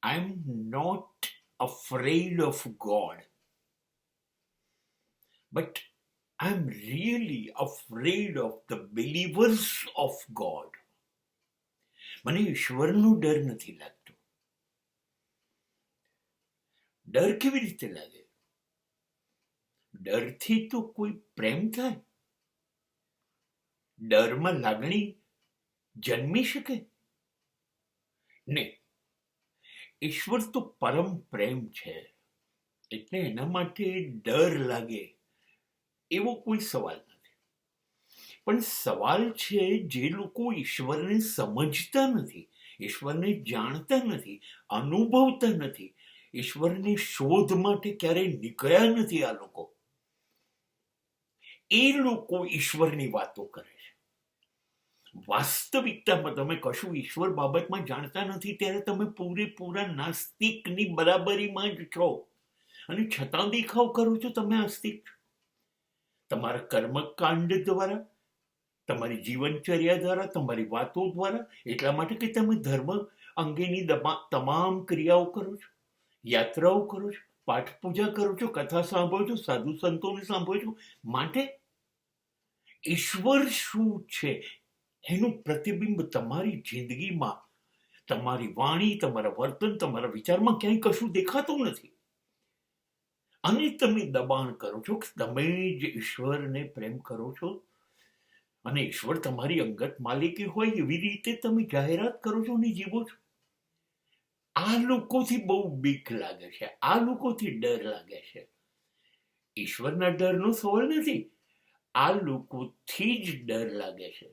I'm not afraid of God, but I'm really afraid of the believers of God. મને ઈશ્વરનો ડર નથી લાગતો. ડર કેવી રીતે લાગે? ડરથી તો કોઈ પ્રેમ થાય? ડરમાં લાગણી જન્મી શકે ને? ઈશ્વર તો પરમ પ્રેમ છે, એટલે એના માટે ડર લાગે એવો કોઈ સવાલ નથી. પણ સવાલ છે જે લોકો ઈશ્વરને સમજતા નથી, ઈશ્વરને જાણતા નથી, અનુભવતા નથી, ઈશ્વરની શોધ માટે ક્યારેય નીકળ્યા નથી, આ લોકો ઈશ્વરની વાતો કરે છે. વાસ્તવિકતામાં તમે કશું ઈશ્વર બાબતમાં જાણતા નથી ત્યારે તમે પૂરેપૂરા નાસ્તિકની બરાબરીમાં જ છો, અને છતાં દેખાવ કરો છો તમે આસ્તિક છો. તમારા કર્મકાંડ દ્વારા, તમારી જીવનચર્યા દ્વારા, તમારી વાતો દ્વારા, એટલા માટે કે તમે ધર્મ અંગેની તમામ ક્રિયાઓ કરો છો, યાત્રાઓ કરો છો, પાઠ પૂજા કરો છો, કથા સાંભળો છો, સાધુ સંતોને સાંભળો છો. માટે ઈશ્વર શું છે એનું પ્રતિબિંબ તમારી જિંદગીમાં, તમારી વાણી, તમારા વર્તન, તમારા વિચારમાં ક્યાંય કશું દેખાતું નથી. અને તમે દબાણ કરો છો કે તમે જ ઈશ્વરને પ્રેમ કરો છો અને ઈશ્વર તમારી અંગત માલિકી હોય એવી રીતે તમે જાહેરાત કરો છો અને જીવો છો. આ લોકોથી બહુ બીક લાગે છે, આ લોકોથી ડર લાગે છે. ઈશ્વરના ડરનો સવાલ નથી, આ લોકોથી જ ડર લાગે છે.